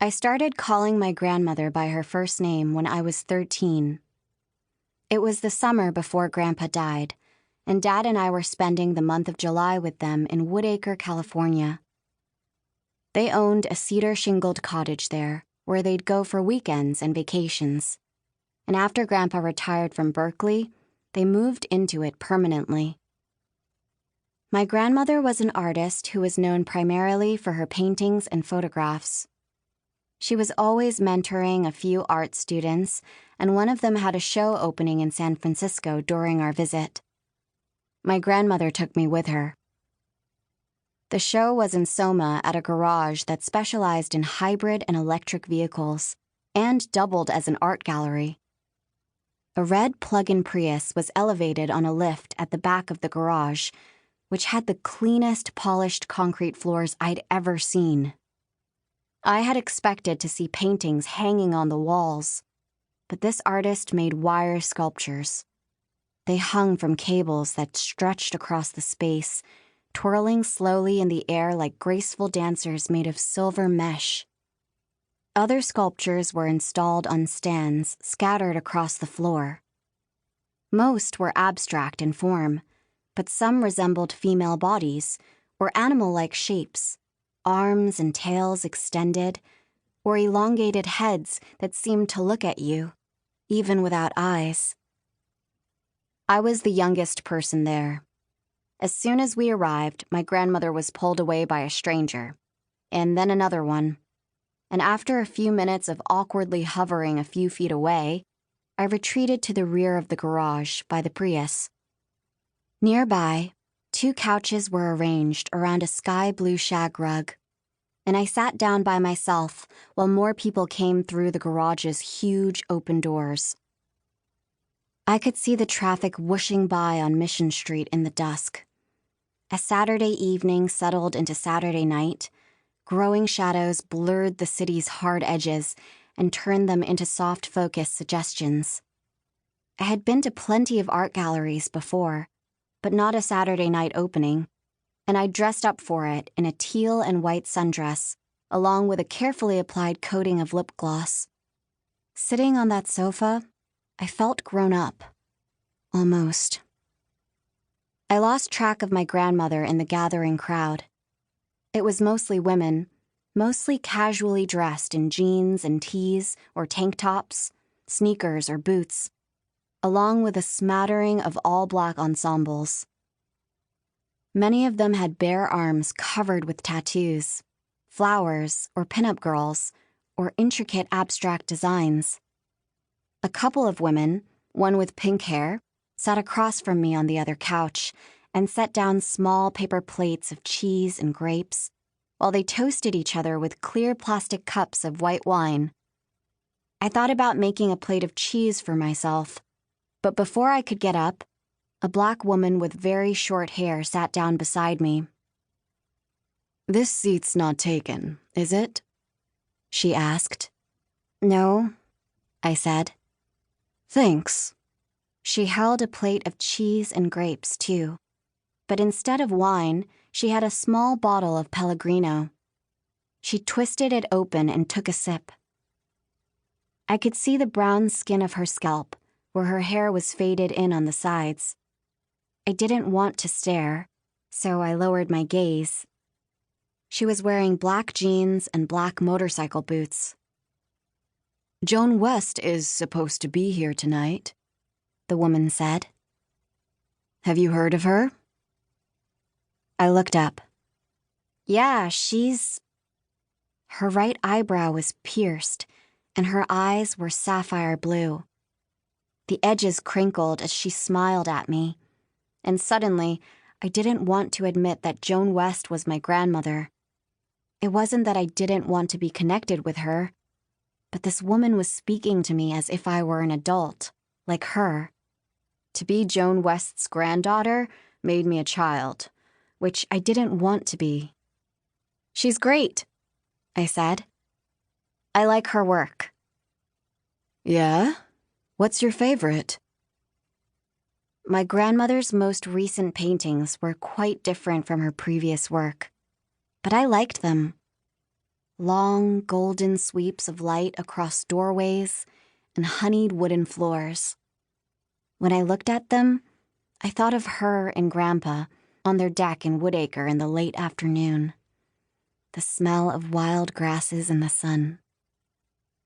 I started calling my grandmother by her first name when I was 13. It was the summer before Grandpa died, and Dad and I were spending the month of July with them in Woodacre, California. They owned a cedar-shingled cottage there, where they'd go for weekends and vacations. And after Grandpa retired from Berkeley, they moved into it permanently. My grandmother was an artist who was known primarily for her paintings and photographs. She was always mentoring a few art students, and one of them had a show opening in San Francisco during our visit. My grandmother took me with her. The show was in Soma at a garage that specialized in hybrid and electric vehicles and doubled as an art gallery. A red plug-in Prius was elevated on a lift at the back of the garage, which had the cleanest polished concrete floors I'd ever seen. I had expected to see paintings hanging on the walls, but this artist made wire sculptures. They hung from cables that stretched across the space, twirling slowly in the air like graceful dancers made of silver mesh. Other sculptures were installed on stands scattered across the floor. Most were abstract in form, but some resembled female bodies or animal-like shapes. Arms and tails extended, or elongated heads that seemed to look at you, even without eyes. I was the youngest person there. As soon as we arrived, my grandmother was pulled away by a stranger, and then another one. And after a few minutes of awkwardly hovering a few feet away, I retreated to the rear of the garage by the Prius. Nearby, 2 couches were arranged around a sky-blue shag rug, and I sat down by myself while more people came through the garage's huge open doors. I could see the traffic whooshing by on Mission Street in the dusk. As Saturday evening settled into Saturday night, growing shadows blurred the city's hard edges and turned them into soft focus suggestions. I had been to plenty of art galleries before, but not a Saturday night opening, and I dressed up for it in a teal and white sundress, along with a carefully applied coating of lip gloss. Sitting on that sofa, I felt grown up. Almost. I lost track of my grandmother in the gathering crowd. It was mostly women, mostly casually dressed in jeans and tees or tank tops, sneakers or boots, along with a smattering of all-black ensembles. Many of them had bare arms covered with tattoos, flowers or pinup girls, or intricate abstract designs. A couple of women, one with pink hair, sat across from me on the other couch and set down small paper plates of cheese and grapes, while they toasted each other with clear plastic cups of white wine. I thought about making a plate of cheese for myself, but before I could get up, a black woman with very short hair sat down beside me. "This seat's not taken, is it?" she asked. "No," I said. "Thanks." She held a plate of cheese and grapes, too, but instead of wine, she had a small bottle of Pellegrino. She twisted it open and took a sip. I could see the brown skin of her scalp, where her hair was faded in on the sides. I didn't want to stare, so I lowered my gaze. She was wearing black jeans and black motorcycle boots. "Joan West is supposed to be here tonight," the woman said. "Have you heard of her?" I looked up. "Yeah, she's..." Her right eyebrow was pierced, and her eyes were sapphire blue. The edges crinkled as she smiled at me, and suddenly, I didn't want to admit that Joan West was my grandmother. It wasn't that I didn't want to be connected with her, but this woman was speaking to me as if I were an adult, like her. To be Joan West's granddaughter made me a child, which I didn't want to be. "She's great," I said. "I like her work." "Yeah? What's your favorite?" My grandmother's most recent paintings were quite different from her previous work, but I liked them. long, golden sweeps of light across doorways and honeyed wooden floors. When I looked at them, I thought of her and Grandpa on their deck in Woodacre in the late afternoon. The smell of wild grasses in the sun.